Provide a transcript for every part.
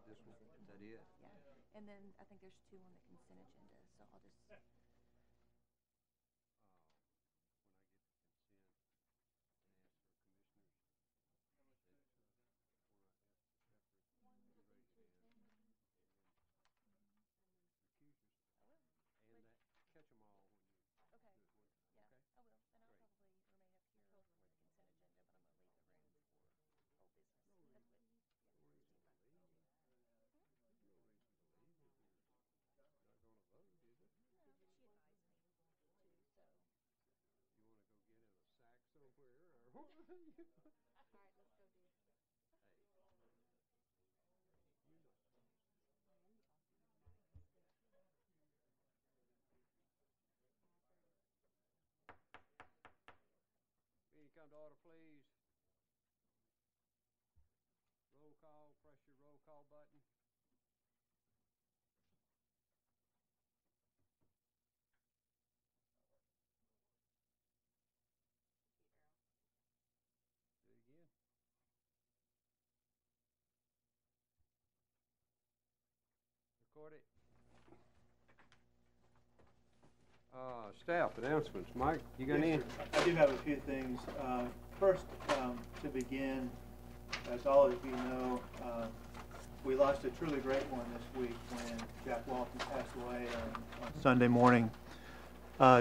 this one? Is that it? Yeah. And then I think there's 2 on the consent agenda, so I'll just. Catch them all when you Okay. do it one time. Yeah, Okay? I will. And I'll Great. probably remain up here for the consent agenda, but I'm going to leave the room for old business. That's what. No reason to leave. No reason to leave if you're not going to vote, is it? No, but she advised me to, so. You want to go get in a sack somewhere or what? All right, let's go do. Hey, you know. Meeting come to order, please. Roll call. Press your roll call button. Do it again. Record it. Staff announcements. Mike, you got any? I do have a few things. First, to begin, as all of you know, we lost a truly great one this week when Jack Walton passed away on Sunday morning.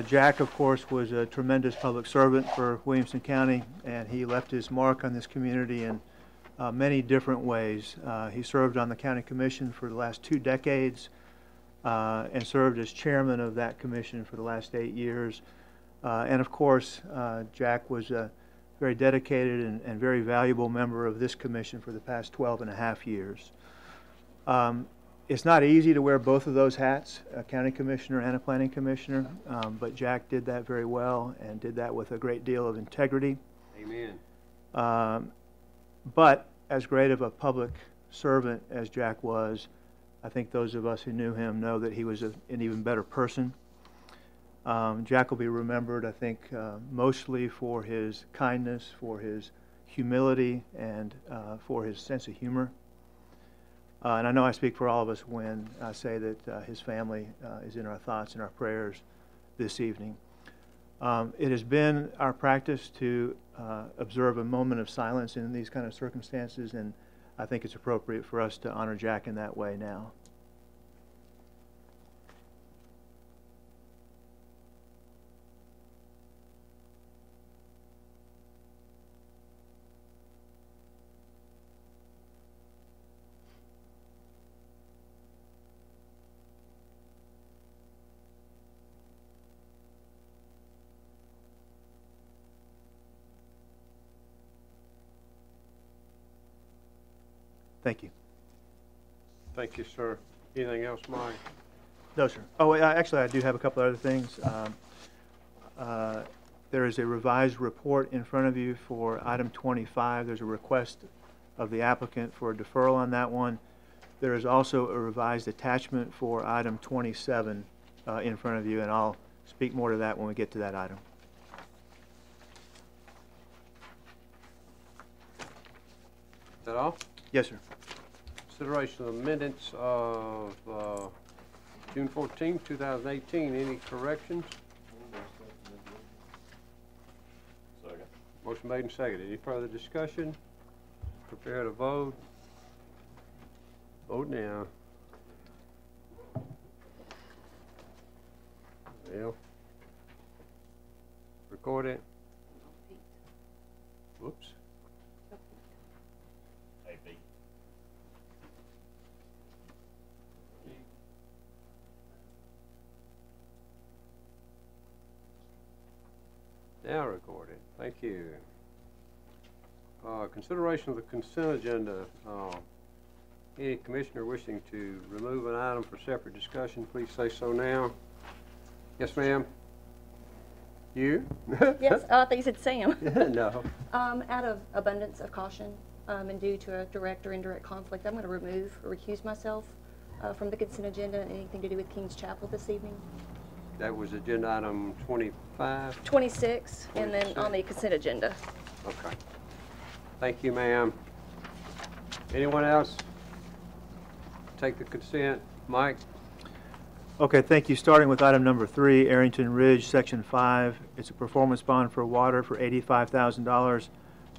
Jack, of course, was a tremendous public servant for Williamson County, and he left his mark on this community in many different ways. He served on the county commission for the last 2 decades. And served as chairman of that commission for the last 8 years. And of course, Jack was a very dedicated and very valuable member of this commission for the past 12 and a half years. It's not easy to wear both of those hats, a county commissioner and a planning commissioner, but Jack did that very well and did that with a great deal of integrity. Amen. But as great of a public servant as Jack was, I think those of us who knew him know that he was an even better person. Jack will be remembered, I think, mostly for his kindness, for his humility, and for his sense of humor. And I know I speak for all of us when I say that his family is in our thoughts and our prayers this evening. It has been our practice to observe a moment of silence in these kind of circumstances, and I think it's appropriate for us to honor Jack in that way now. Thank you. Thank you, sir. Anything else, Mike? No, sir. Oh, actually, I do have a couple other things. There is a revised report in front of you for item 25. There's a request of the applicant for a deferral on that one. There is also a revised attachment for item 27 in front of you, and I'll speak more to that when we get to that item. Is that all? Yes, sir. Consideration of the minutes of June 14, 2018. Any corrections? Second. Motion made and seconded. Any further discussion? Prepare to vote. Vote now. Well, record it. Whoops. AP. Now recorded. Thank you. Consideration of the consent agenda. Any commissioner wishing to remove an item for separate discussion, please say so now. Yes, ma'am. You? Yes, oh, I thought you said Sam. No. Out of abundance of caution and due to a direct or indirect conflict, I'm going to remove or recuse myself from the consent agenda and anything to do with King's Chapel this evening. That was agenda item 25? 26, and then on the consent agenda. Okay. Thank you, ma'am. Anyone else? take the consent. Mike? Okay, thank you. Starting with item number 3, Arrington Ridge, Section 5. It's a performance bond for water for $85,000.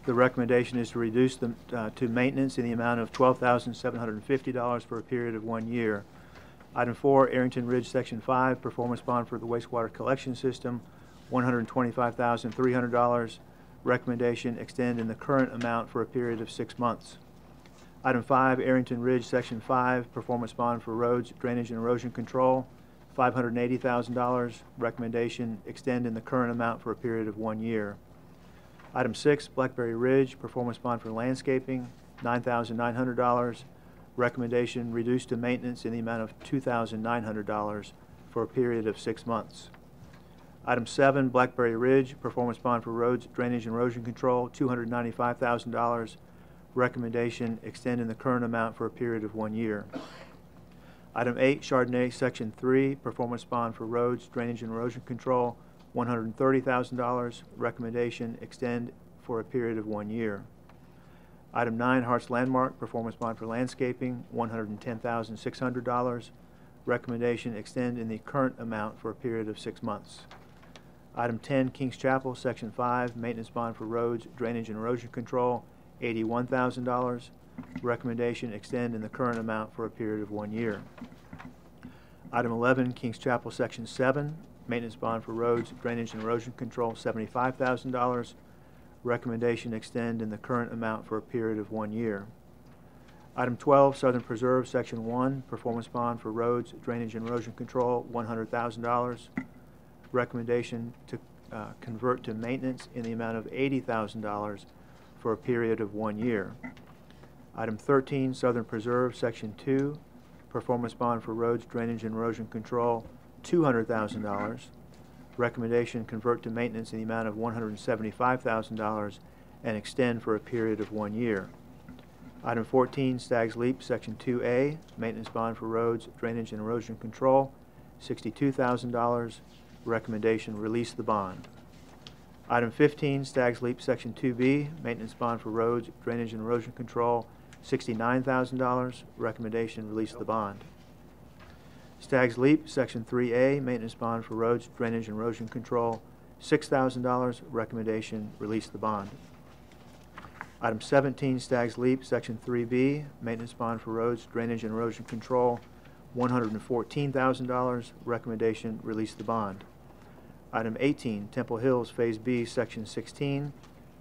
The recommendation is to reduce them to maintenance in the amount of $12,750 for a period of 1 year. Item 4, Arrington Ridge, Section 5, performance bond for the wastewater collection system, $125,300. Recommendation, extend in the current amount for a period of 6 months. Item 5, Arrington Ridge, Section 5, performance bond for roads, drainage, and erosion control, $580,000. Recommendation, extend in the current amount for a period of 1 year. Item 6, Blackberry Ridge, performance bond for landscaping, $9,900. Recommendation, reduced to maintenance in the amount of $2,900 for a period of 6 months. Item 7, Blackberry Ridge, performance bond for roads, drainage, and erosion control, $295,000. Recommendation, extend in the current amount for a period of 1 year. Item 8, Chardonnay, Section 3, performance bond for roads, drainage, and erosion control, $130,000. Recommendation, extend for a period of 1 year. Item 9, Hart's Landmark, performance bond for landscaping, $110,600. Recommendation, extend in the current amount for a period of 6 months. Item 10, Kings Chapel, Section 5, maintenance bond for roads, drainage, and erosion control, $81,000. Recommendation, extend in the current amount for a period of 1 year. Item 11, Kings Chapel, Section 7, maintenance bond for roads, drainage, and erosion control, $75,000. Recommendation, extend in the current amount for a period of 1 year. Item 12, Southern Preserve, Section 1, performance bond for roads, drainage, and erosion control, $100,000. Recommendation to convert to maintenance in the amount of $80,000 for a period of 1 year. Item 13, Southern Preserve, Section 2, performance bond for roads, drainage, and erosion control, $200,000. Recommendation, convert to maintenance in the amount of $175,000 and extend for a period of 1 year. Item 14, Stag's Leap, Section 2A, maintenance bond for roads, drainage, and erosion control, $62,000. Recommendation, release the bond. Item 15, Stag's Leap, Section 2B, maintenance bond for roads, drainage, and erosion control, $69,000. Recommendation, release the bond. Stag's Leap, Section 3A, maintenance bond for roads, drainage, and erosion control, $6,000. Recommendation, release the bond. Item 17, Stag's Leap, Section 3B, maintenance bond for roads, drainage, and erosion control, $114,000. Recommendation, release the bond. Item 18, Temple Hills, Phase B, Section 16,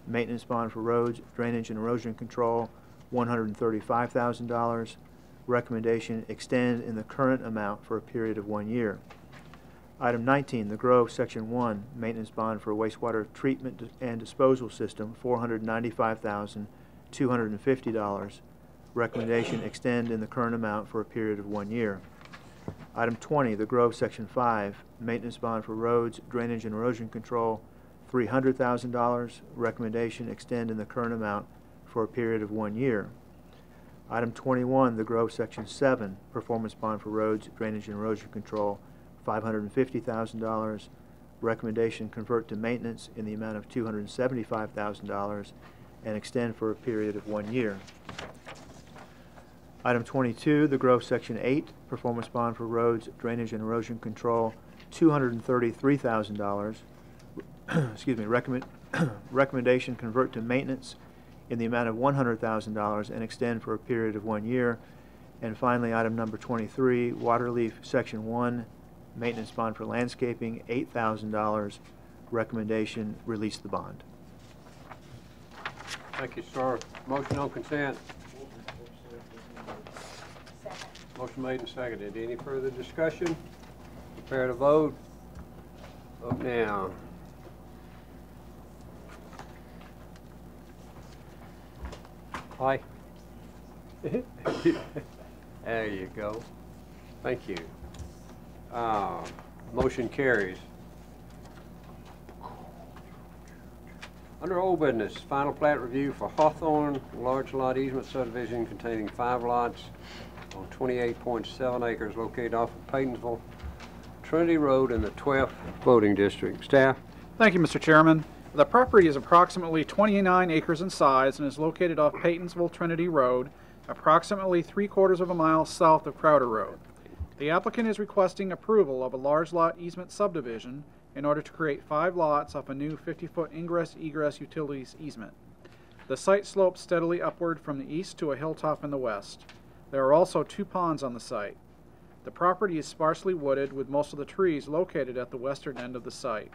maintenance bond for roads, drainage, and erosion control, $135,000. Recommendation, extend in the current amount for a period of 1 year. Item 19, The Grove, Section 1, maintenance bond for wastewater treatment and disposal system, $495,250. Recommendation, extend in the current amount for a period of 1 year. Item 20, The Grove, Section 5, maintenance bond for roads, drainage, and erosion control, $300,000. Recommendation, extend in the current amount for a period of 1 year. Item 21, The Grove, Section 7, performance bond for roads, drainage, and erosion control, $550,000. Recommendation, convert to maintenance in the amount of $275,000 and extend for a period of 1 year. Item 22, The Grove, Section 8, performance bond for roads, drainage, and erosion control, $233,000. Excuse me. Recommendation, convert to maintenance in the amount of $100,000 and extend for a period of 1 year. And finally, item number 23, Waterleaf, Section 1, maintenance bond for landscaping, $8,000. Recommendation, release the bond. Thank you, sir. Motion on consent. Motion made and seconded. Any further discussion? Prepare to vote. Vote now. Aye. There you go. Thank you. Motion carries. Under old business, final plat review for Hawthorne, large lot easement subdivision containing 5 lots on 28.7 acres located off of Paytonsville, Trinity Road in the 12th voting district. Staff? Thank you, Mr. Chairman. The property is approximately 29 acres in size and is located off Paytonsville Trinity Road approximately 3/4 of a mile south of Crowder Road. The applicant is requesting approval of a large lot easement subdivision in order to create 5 lots off a new 50-foot ingress-egress utilities easement. The site slopes steadily upward from the east to a hilltop in the west. There are also 2 ponds on the site. The property is sparsely wooded, with most of the trees located at the western end of the site.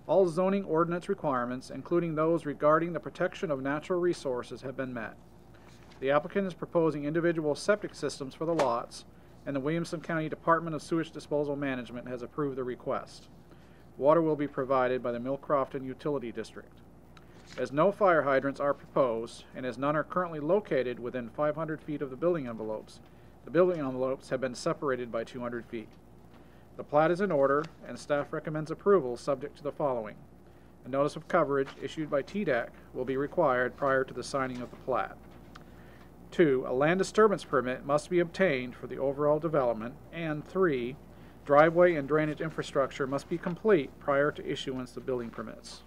All zoning ordinance requirements, including those regarding the protection of natural resources, have been met. The applicant is proposing individual septic systems for the lots, and the Williamson County Department of Sewage Disposal Management has approved the request. Water will be provided by the Mill Crofton Utility District. As no fire hydrants are proposed, and as none are currently located within 500 feet of the building envelopes have been separated by 200 feet. The plat is in order, and staff recommends approval subject to the following. A notice of coverage issued by TDEC will be required prior to the signing of the plat. 2, a land disturbance permit must be obtained for the overall development. And 3, driveway and drainage infrastructure must be complete prior to issuance of building permits.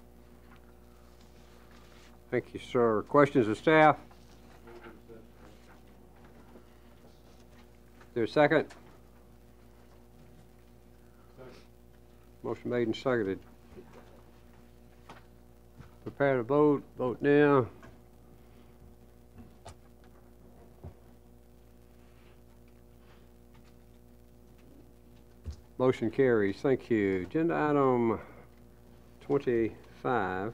Thank you, sir. Questions of staff? Is there a second? Motion made and seconded. Prepare to vote. Vote now. Motion carries. Thank you. Agenda item 25.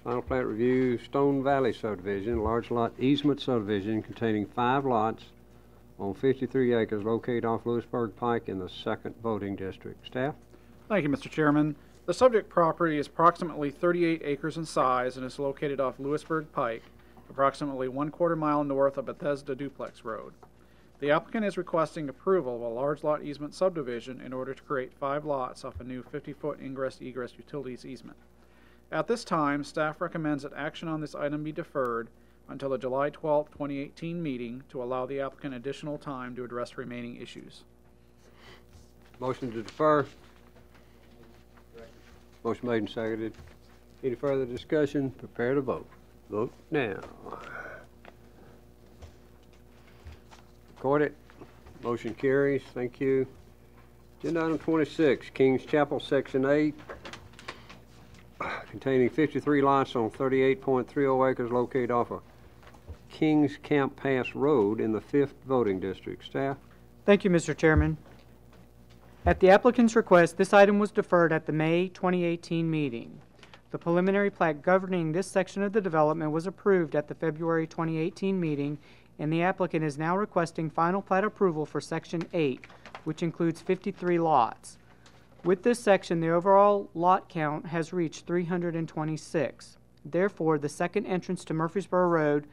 Final plat review, Stone Valley subdivision, large lot easement subdivision containing 5 lots on 53 acres located off Lewisburg Pike in the 2nd voting district. Staff? Thank you, Mr. Chairman. The subject property is approximately 38 acres in size and is located off Lewisburg Pike, approximately 1/4 mile north of Bethesda Duplex Road. The applicant is requesting approval of a large lot easement subdivision in order to create 5 lots off a new 50-foot ingress-egress utilities easement. At this time, staff recommends that action on this item be deferred until the July 12, 2018 meeting to allow the applicant additional time to address remaining issues. Motion to defer. Motion made and seconded. Any further discussion? Prepare to vote. Vote now. Record it. Motion carries. Thank you. Agenda item 26, Kings Chapel, Section 8, containing 53 lots on 38.30 acres located off of Kings Camp Pass Road in the 5th voting district. Staff? Thank you, Mr. Chairman. At the applicant's request, this item was deferred at the May 2018 meeting. The preliminary plat governing this section of the development was approved at the February 2018 meeting, and the applicant is now requesting final plat approval for Section 8, which includes 53 lots. With this section, the overall lot count has reached 326. Therefore, the second entrance to Murfreesboro Road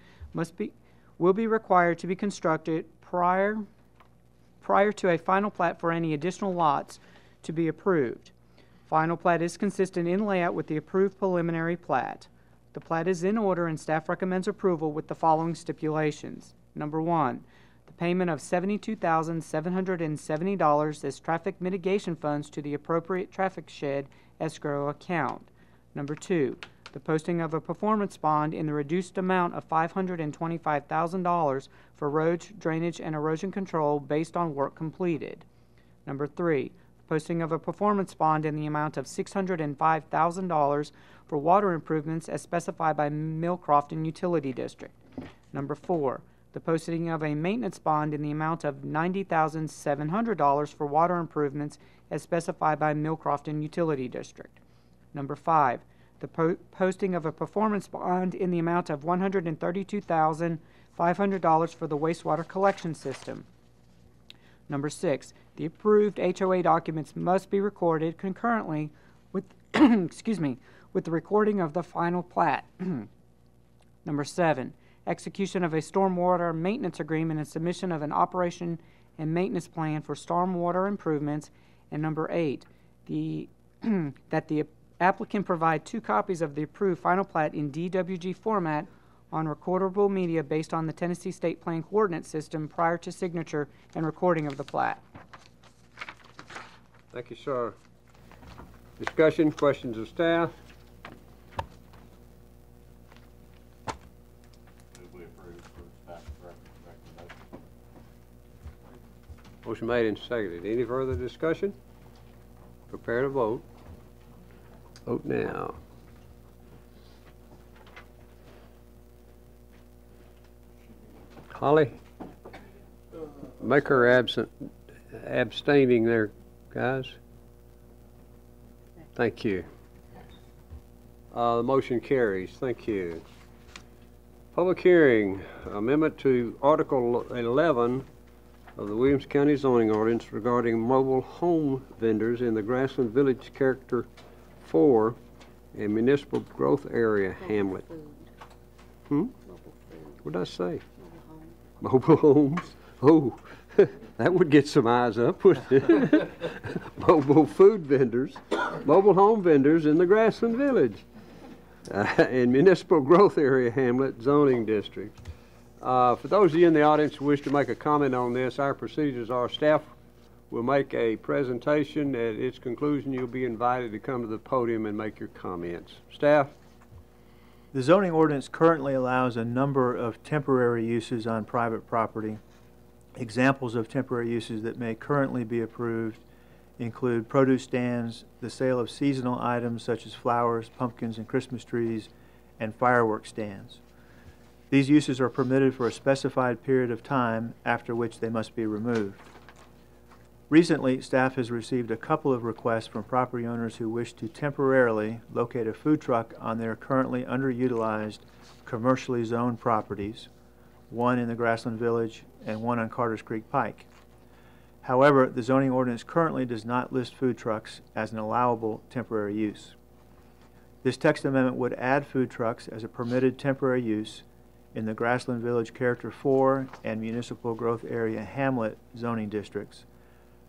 will be required to be constructed prior to a final plat for any additional lots to be approved. Final plat is consistent in layout with the approved preliminary plat. The plat is in order, and staff recommends approval with the following stipulations. Number 1, the payment of $72,770 as traffic mitigation funds to the appropriate traffic shed escrow account. Number 2, the posting of a performance bond in the reduced amount of $525,000 for roads, drainage, and erosion control based on work completed. Number 3, the posting of a performance bond in the amount of $605,000 for water improvements as specified by Mill Crofton Utility District. Number 4, the posting of a maintenance bond in the amount of $90,700 for water improvements as specified by Mill Crofton Utility District. Number 5, the posting of a performance bond in the amount of $132,500 for the wastewater collection system. Number 6, the approved HOA documents must be recorded concurrently with with the recording of the final plat. Number 7, execution of a stormwater maintenance agreement and submission of an operation and maintenance plan for stormwater improvements. And number 8, that the applicant provide 2 copies of the approved final plat in DWG format on recordable media based on the Tennessee State Plan Coordinate System prior to signature and recording of the plat. Thank you, sir. Discussion, questions of staff? Move we approve for staff reference. Motion made and seconded. Any further discussion? Prepare to vote. Vote now. Holly? Make her abstaining there, guys. Thank you. The motion carries. Thank you. Public hearing, amendment to Article 11 of the Williamson County zoning ordinance regarding mobile home vendors in the Grassland Village Character 4 and Municipal Growth Area Hamlet. What did I say? Mobile homes. Oh, that would get some eyes up, wouldn't it? Mobile food vendors, mobile home vendors in the Grassland Village and Municipal Growth Area Hamlet zoning district. For those of you in the audience who wish to make a comment on this, our procedures are staff will make a presentation. At its conclusion, you'll be invited to come to the podium and make your comments. Staff? The zoning ordinance currently allows a number of temporary uses on private property. Examples of temporary uses that may currently be approved include produce stands, the sale of seasonal items such as flowers, pumpkins, and Christmas trees, and fireworks stands. These uses are permitted for a specified period of time, after which they must be removed. Recently, staff has received a couple of requests from property owners who wish to temporarily locate a food truck on their currently underutilized commercially zoned properties, one in the Grassland Village and one on Carters Creek Pike. However, the zoning ordinance currently does not list food trucks as an allowable temporary use. This text amendment would add food trucks as a permitted temporary use in the Grassland Village Character 4 and Municipal Growth Area Hamlet zoning districts,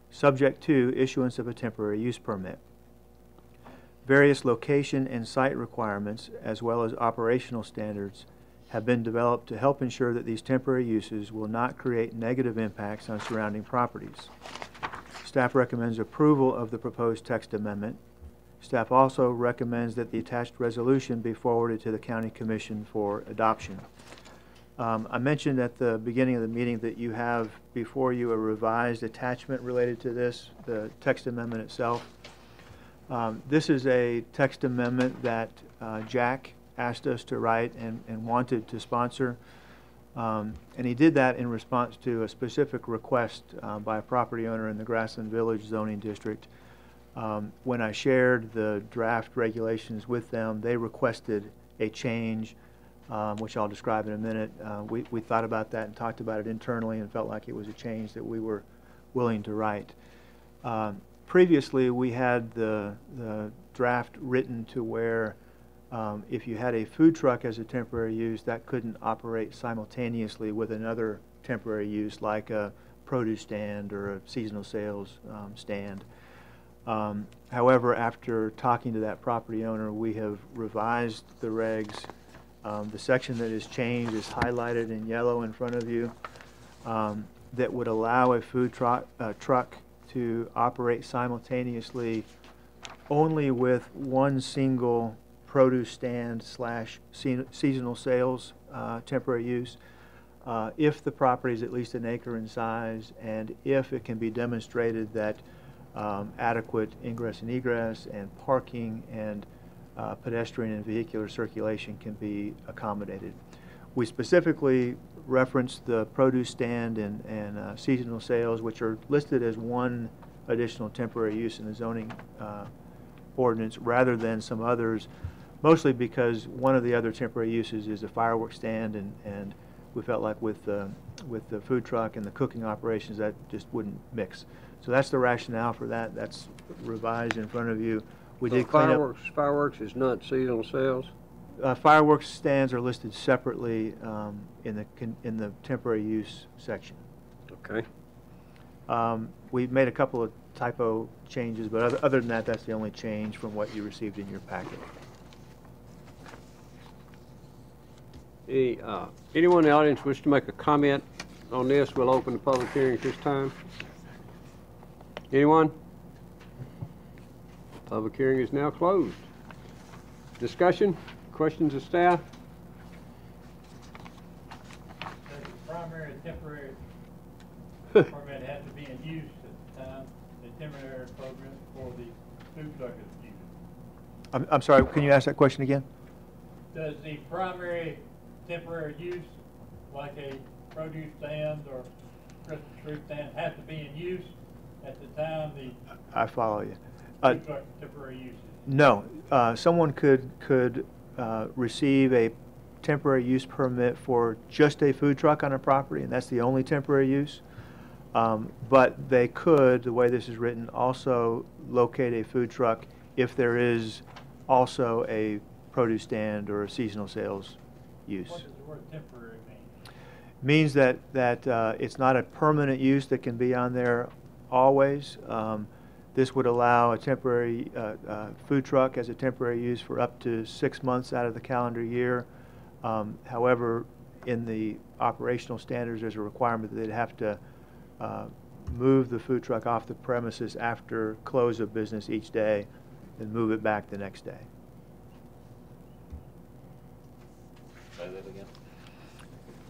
subject to issuance of a temporary use permit. Various location and site requirements, as well as operational standards, have been developed to help ensure that these temporary uses will not create negative impacts on surrounding properties. Staff recommends approval of the proposed text amendment. Staff also recommends that the attached resolution be forwarded to the County Commission for adoption. I mentioned at the beginning of the meeting that you have before you a revised attachment related to this, the text amendment itself. This is a text amendment that Jack asked us to write and wanted to sponsor. And he did that in response to a specific request by a property owner in the Grassland Village zoning district. When I shared the draft regulations with them, they requested a change, which I'll describe in a minute. We thought about that and talked about it internally and felt like it was a change that we were willing to write. Previously, we had the draft written to where if you had a food truck as a temporary use, that couldn't operate simultaneously with another temporary use like a produce stand or a seasonal sales stand. However, after talking to that property owner, we have revised the regs. The section that is changed is highlighted in yellow in front of you, that would allow a food truck to operate simultaneously only with one single produce stand slash seasonal sales temporary use, if the property is at least an acre in size and if it can be demonstrated that adequate ingress and egress and parking and pedestrian and vehicular circulation can be accommodated. We specifically referenced the produce stand and seasonal sales, which are listed as one additional temporary use in the zoning ordinance rather than some others, mostly because one of the other temporary uses is a fireworks stand, and we felt like with the food truck and the cooking operations that just wouldn't mix. So that's the rationale for that. That's revised in front of you. We So did clean up. fireworks is not seasonal sales? Fireworks stands are listed separately in the temporary use section. Okay. We made a couple of typo changes, but other than that, that's the only change from what you received in your packet. Anyone in the audience wish to make a comment on this? We'll open the public hearing at this time. Anyone? Public hearing is now closed. Discussion? Questions of staff? Primary and temporary. permit has to be in use at the time the temporary program for the food truck is used. I'm sorry, can you ask that question again? Does the primary temporary use, like a produce stand or Christmas tree stand, have to be in use at the time the I follow you. food truck temporary use is? No, someone could receive a temporary use permit for just a food truck on a property, and that's the only temporary use. But they could, the way this is written, also locate a food truck if there is also a produce stand or a seasonal sales use. What does the word temporary mean? Means that it's not a permanent use that can be on there always. This would allow a temporary food truck as a temporary use for up to 6 months out of the calendar year. However, in the operational standards, there's a requirement that they'd have to move the food truck off the premises after close of business each day and move it back the next day. Say that again.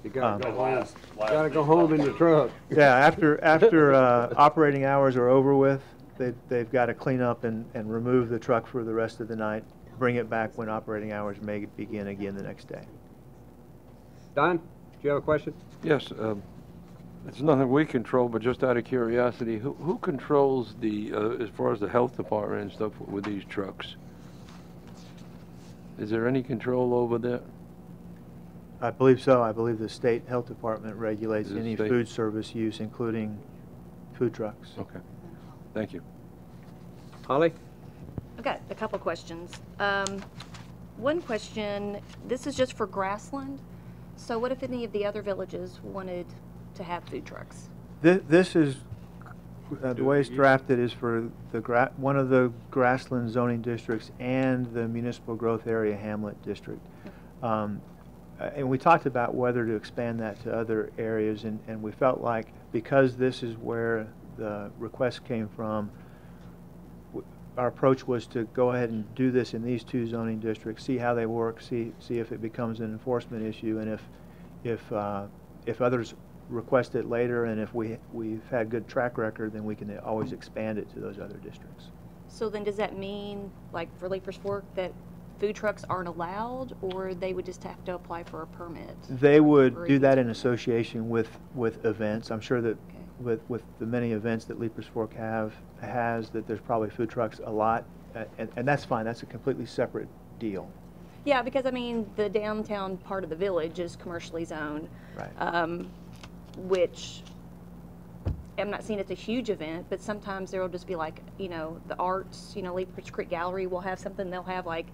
You gotta go And home. last Gotta go week, home in the truck. Yeah, after operating hours are over with, they've got to clean up and remove the truck for the rest of the night, bring it back when operating hours may begin again the next day. Don, do you have a question? Yes, it's nothing we control, but just out of curiosity, who controls the, as far as the health department and stuff with these trucks? Is there any control over that? I believe so. I believe the state health department regulates The any state- food service use, including food trucks. Okay, thank you. Holly? I've got a couple questions. One question, this is just for Grassland. So what if any of the other villages wanted to have food trucks? This is, the way it's drafted is for one of the grassland zoning districts and the municipal growth area hamlet district. And we talked about whether to expand that to other areas, and we felt like because this is where the request came from, our approach was to go ahead and do this in these two zoning districts, see how they work, see if it becomes an enforcement issue, and if others request it later, and if we've had good track record, then we can always expand it to those other districts. So then does that mean, like for Leapers Fork, that food trucks aren't allowed, or they would just have to apply for a permit? They would Or do is that it- in association with events. I'm sure that Okay. with the many events that Leapers Fork has, that there's probably food trucks a lot, and that's fine. That's a completely separate deal. Yeah, because I mean, the downtown part of the village is commercially zoned. Right. Which I'm not saying it's a huge event, but sometimes there will just be like, the arts, Leapers Creek Gallery will have something, they'll have like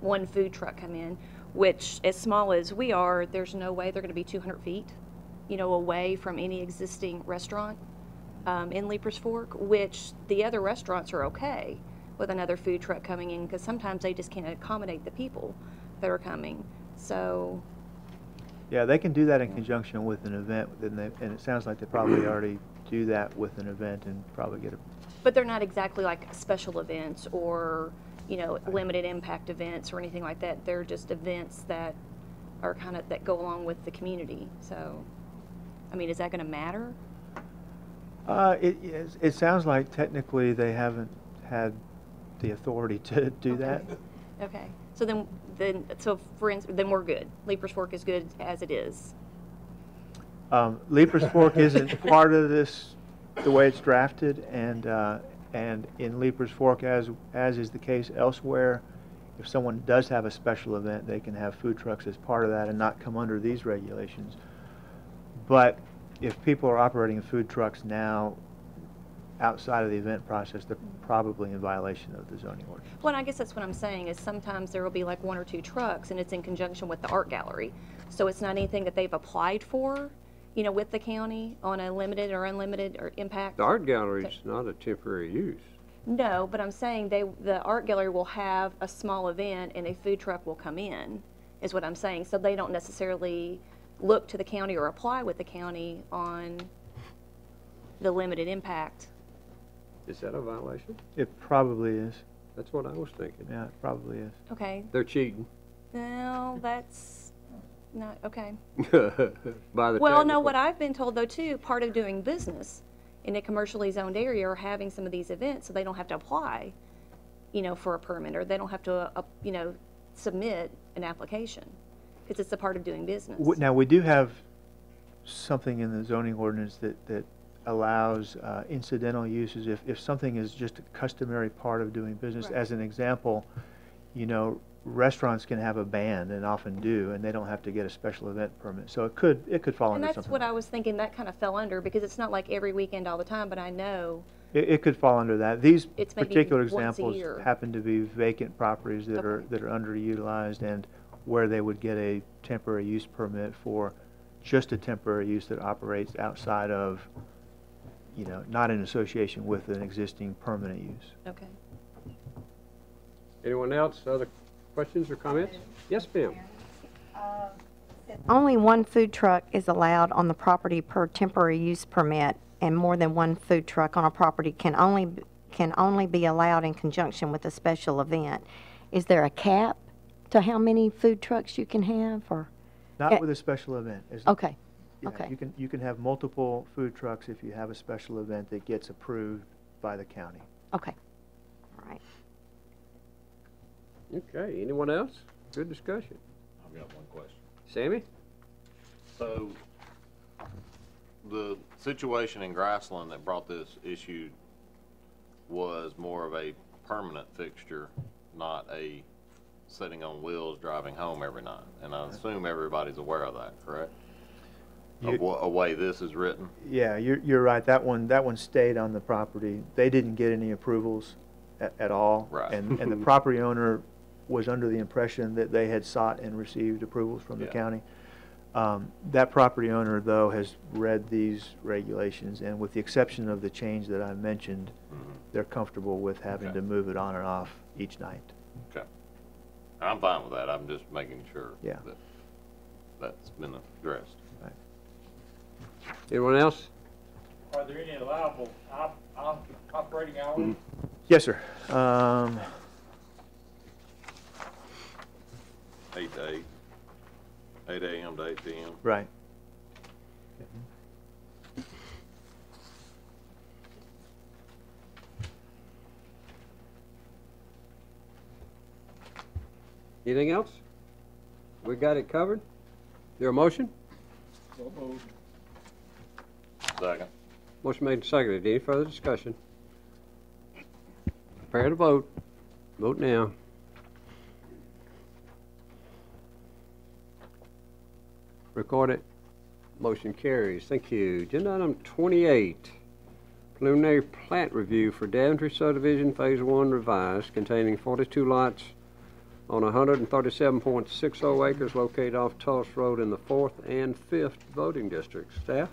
one food truck come in, which as small as we are, there's no way they're gonna be 200 feet, away from any existing restaurant in Leapers Fork, which the other restaurants are okay with another food truck coming in, because sometimes they just can't accommodate the people that are coming. So, Yeah, they can do that in conjunction with an event, and it sounds like they probably already do that with an event and probably get a. but they're not exactly like special events or, limited impact events or anything like that. They're just events that are that go along with the community. So, I mean, is that gonna matter? It sounds like technically they haven't had the authority to do that. Okay, so so for instance, then we're good. Leapers Fork is good as it is. Leapers Fork isn't part of this, the way it's drafted, and in Leapers Fork, as is the case elsewhere, if someone does have a special event, they can have food trucks as part of that and not come under these regulations. But if people are operating food trucks now outside of the event process, they're probably in violation of the zoning ordinance. Well, and I guess that's what I'm saying, is sometimes there will be like one or two trucks, and it's in conjunction with the art gallery. So it's not anything that they've applied for, with the county on a limited or unlimited or impact. The art gallery's not a temporary use. No, but I'm saying the art gallery will have a small event and a food truck will come in, is what I'm saying. So they don't necessarily look to the county or apply with the county on the limited impact. Is that a violation? It probably is. That's what I was thinking. Yeah, it probably is. Okay, They're cheating. well, that's not, okay. By the Well, no, technical- what I've been told though too, part of doing business in a commercially zoned area or having some of these events, so they don't have to apply, you know, for a permit, or they don't have to, you know, submit an application, because it's a part of doing business. Now, we do have something in the zoning ordinance that allows incidental uses if something is just a customary part of doing business. Right. As an example, you know, restaurants can have a band and often do, and they don't have to get a special event permit. So it could fall And under that's something what like I was thinking, that kind of fell under, because it's not like every weekend all the time, but I know, It could fall under that. These It's maybe particular once a examples year. happen to be vacant properties that are Okay. underutilized, and where they would get a temporary use permit for just a temporary use that operates outside of, you know, not in association with an existing permanent use. okay. Anyone else, other questions or comments? Yes, ma'am. Only one food truck is allowed on the property per temporary use permit, and more than one food truck on a property can only be allowed in conjunction with a special event. Is there a cap to how many food trucks you can have, or? Not with a special event. Okay, Yeah, okay. You can have multiple food trucks if you have a special event that gets approved by the county. Okay, all right. Okay, anyone else? Good discussion. I've got one question. Sammy? So, the situation in Grassland that brought this issue was more of a permanent fixture, not a sitting on wheels driving home every night. And I assume everybody's aware of that, correct? Of a way this is written? Yeah, you're right. That one stayed on the property. They didn't get any approvals at all. Right. And the property owner was under the impression that they had sought and received approvals from the Yeah. county. That property owner, though, has read these regulations, and with the exception of the change that I mentioned, they're comfortable with having Okay. to move it on and off each night. Okay. I'm fine with that. I'm just making sure Yeah. that that's been addressed. Anyone else? Are there any allowable operating hours? Yes, sir. 8 to 8, 8 a.m. to 8 p.m. Right. Anything else? We got it covered? There a motion? Second. Motion made and seconded. Any further discussion? Prepare to vote. Vote now. Record it. Motion carries. Thank you. Agenda item 28. Preliminary plat review for Daventry subdivision Phase 1 revised containing 42 lots on 137.60 acres located off Tullis Road in the 4th and 5th voting districts. Staff?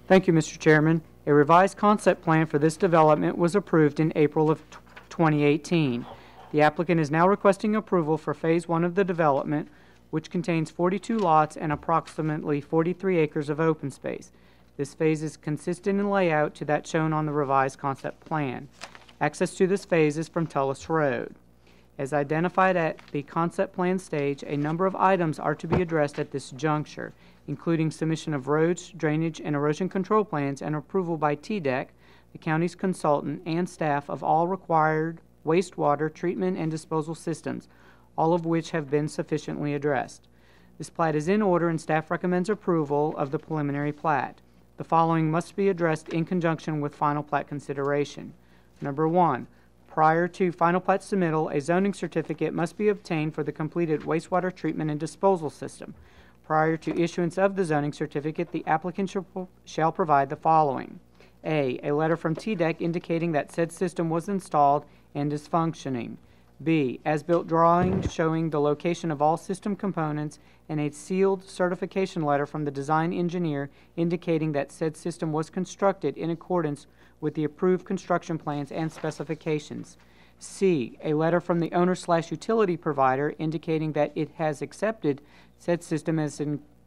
Thank you, Mr. Chairman. A revised concept plan for this development was approved in April of 2018. The applicant is now requesting approval for Phase 1 of the development, which contains 42 lots and approximately 43 acres of open space. This phase is consistent in layout to that shown on the revised concept plan. Access to this phase is from Tullis Road. As identified at the concept plan stage, a number of items are to be addressed at this juncture, including submission of roads, drainage, and erosion control plans and approval by TDEC, the county's consultant, and staff of all required wastewater treatment and disposal systems, all of which have been sufficiently addressed. This plat is in order and staff recommends approval of the preliminary plat. The following must be addressed in conjunction with final plat consideration. Number 1, prior to final plat submittal, a zoning certificate must be obtained for the completed wastewater treatment and disposal system. Prior to issuance of the zoning certificate, the applicant shall provide the following. A letter from TDEC indicating that said system was installed and is functioning. B, as-built drawings showing the location of all system components and a sealed certification letter from the design engineer indicating that said system was constructed in accordance with the approved construction plans and specifications. C, a letter from the owner/utility provider indicating that it has accepted said system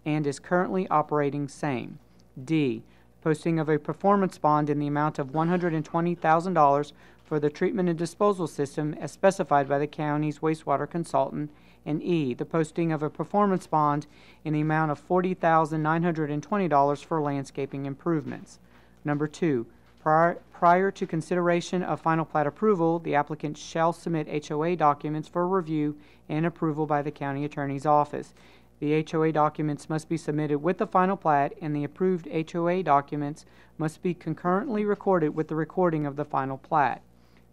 and is currently operating same. D, posting of a performance bond in the amount of $120,000 for the treatment and disposal system as specified by the county's wastewater consultant, and E, the posting of a performance bond in the amount of $40,920 for landscaping improvements. Number 2, prior to consideration of final plat approval, the applicant shall submit HOA documents for review and approval by the county attorney's office. The HOA documents must be submitted with the final plat, and the approved HOA documents must be concurrently recorded with the recording of the final plat.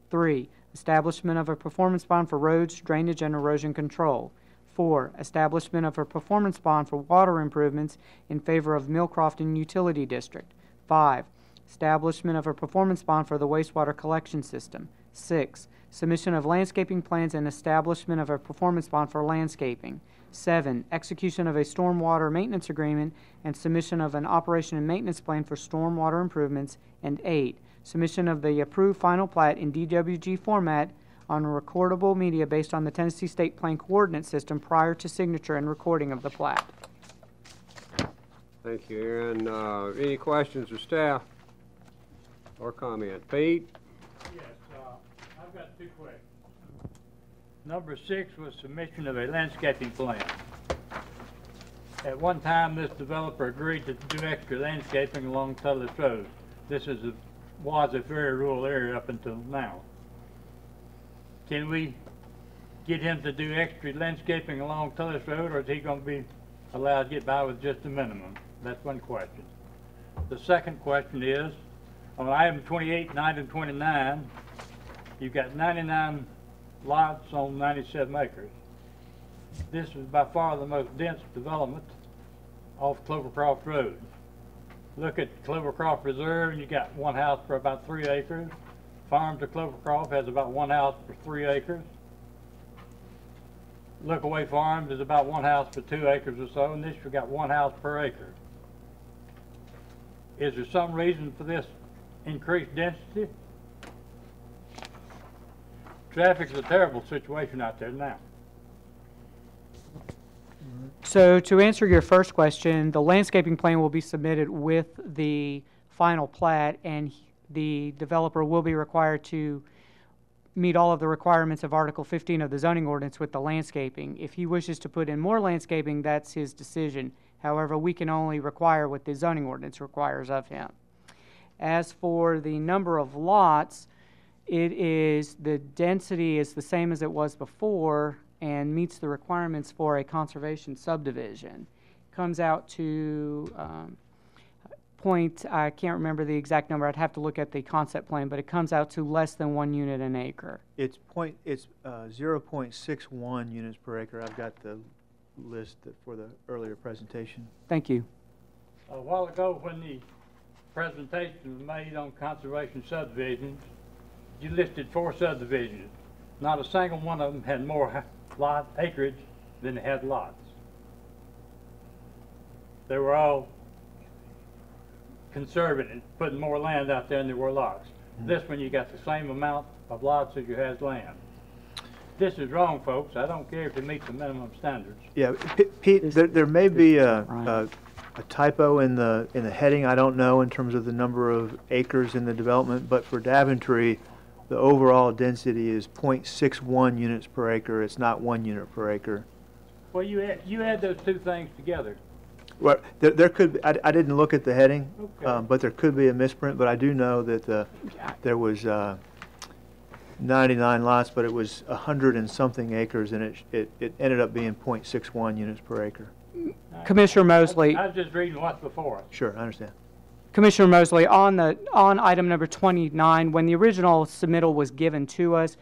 3, establishment of a performance bond for roads, drainage, and erosion control. 4, establishment of a performance bond for water improvements in favor of Millcrofton Utility District. 5, establishment of a performance bond for the wastewater collection system. 6, submission of landscaping plans and establishment of a performance bond for landscaping. 7, execution of a stormwater maintenance agreement and submission of an operation and maintenance plan for stormwater improvements. And 8, submission of the approved final plat in DWG format on recordable media based on the Tennessee State Plan Coordinate System prior to signature and recording of the plat. Thank you, Aaron. Any questions of staff or comment? Pete? Yes, I've got 2 questions. Number 6 was submission of a landscaping plan. At one time, this developer agreed to do extra landscaping along Tullis Road. This was a very rural area up until now. Can we get him to do extra landscaping along Tullis Road, or is he going to be allowed to get by with just a minimum? That's one question. The second question is, on item 28 and item 29, you've got 99 lots on 97 acres. This is by far the most dense development off Clovercroft Road. Look at Clovercroft Reserve, and you got 1 house for about 3 acres. Farm to Clovercroft has about 1 house for 3 acres. Lookaway Farms is about 1 house for 2 acres or so, and this you got 1 house per acre. Is there some reason for this increased density? Traffic is a terrible situation out there now. So to answer your first question, the landscaping plan will be submitted with the final plat, and the developer will be required to meet all of the requirements of Article 15 of the zoning ordinance with the landscaping. If he wishes to put in more landscaping, that's his decision. However, we can only require what the zoning ordinance requires of him. As for the number of lots, the density is the same as it was before and meets the requirements for a conservation subdivision. Comes out to I can't remember the exact number, I'd have to look at the concept plan, but it comes out to less than 1 unit an acre. It's 0.61 units per acre. I've got the list for the earlier presentation. Thank you. A while ago, when the presentation was made on conservation subdivisions, you listed 4 subdivisions. Not a single one of them had more acreage than they had lots. They were all conservative, putting more land out there than there were lots. This one, you got the same amount of lots as you had land. This is wrong, folks. I don't care if it meets the minimum standards. Yeah, Pete, there may be a typo in the heading. I don't know in terms of the number of acres in the development, but for Daventry, the overall density is 0.61 units per acre. It's not 1 unit per acre. Well, you add those 2 things together. Well, there could be, I didn't look at the heading, Okay. but there could be a misprint. But I do know that there was 99 lots, but it was 100 and something acres, and it ended up being 0.61 units per acre. Commissioner Mosley. I was just reading what's before us. Sure, I understand. Commissioner Mosley, on item number 29, when the original submittal was given to us,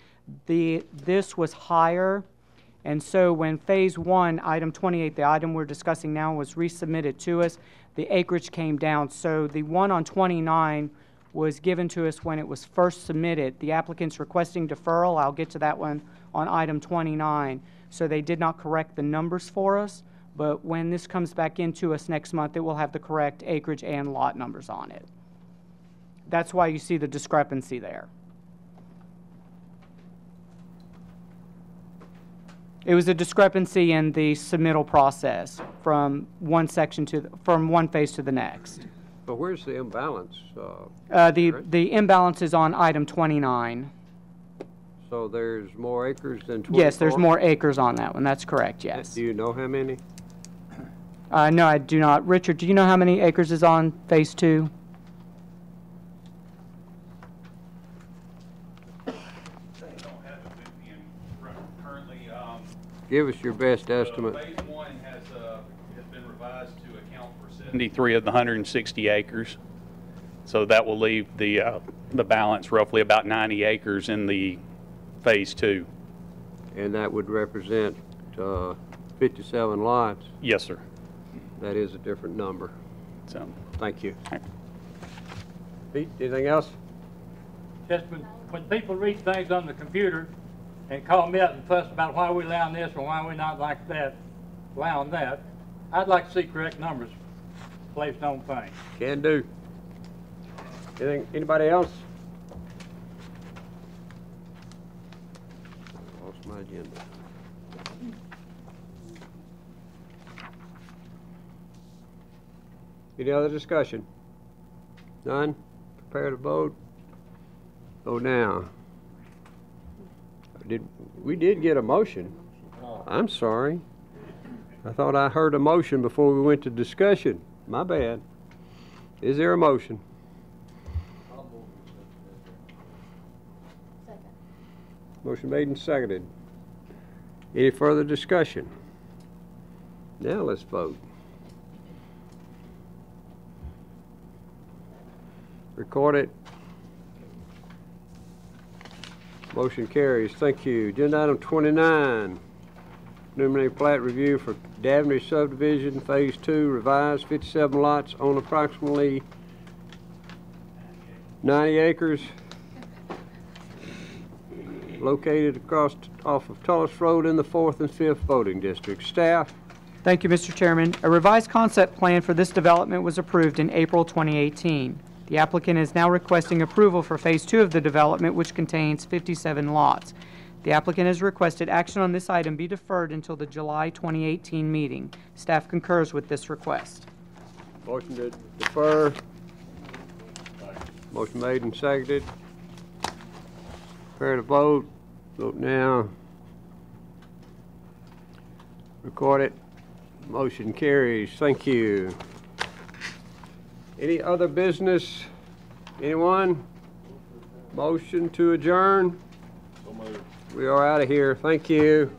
this was higher, and so when phase 1, item 28, the item we're discussing now, was resubmitted to us, the acreage came down. So the one on 29 was given to us when it was first submitted. The applicant's requesting deferral. I'll get to that one on item 29. So they did not correct the numbers for us, but when this comes back into us next month, it will have the correct acreage and lot numbers on it. That's why you see the discrepancy there. It was a discrepancy in the submittal process from one section from one phase to the next. But where's the imbalance? The imbalance is on item 29. So there's more acres than 24? Yes, there's more acres on that one. That's correct, yes. Do you know how many? No, I do not. Richard, do you know how many acres is on Phase 2? Currently, Give us your best estimate. Phase 1 has been revised to account for 73 of the 160 acres. So that will leave the balance, roughly about 90 acres in the Phase 2. And that would represent 57 lots. Yes, sir. That is a different number. So, Thank you. right. Pete, anything else? Just when people read things on the computer and call me up and fuss about why we allowing this or why we not like that, allowing that, I'd like to see correct numbers placed on things. Can do. Anybody else? Lost my agenda. Any other discussion? None? Prepare to vote. Vote now. We did get a motion. I'm sorry. I thought I heard a motion before we went to discussion. My bad. Is there a motion? Motion made and seconded. Any further discussion? Now let's vote. Record it. Motion carries. Thank you. Agenda item 29. Preliminary plat review for Davney subdivision, Phase 2, revised 57 lots on approximately 90 acres. Located off of Tullis Road in the 4th and 5th voting districts. Staff? Thank you, Mr. Chairman. A revised concept plan for this development was approved in April 2018. The applicant is now requesting approval for Phase 2 of the development, which contains 57 lots. The applicant has requested action on this item be deferred until the July 2018 meeting. Staff concurs with this request. Motion to defer. Motion made and seconded. Prepare to vote. Vote now. Record it. Motion carries. Thank you. Any other business? Anyone? Motion to adjourn? We are out of here. Thank you.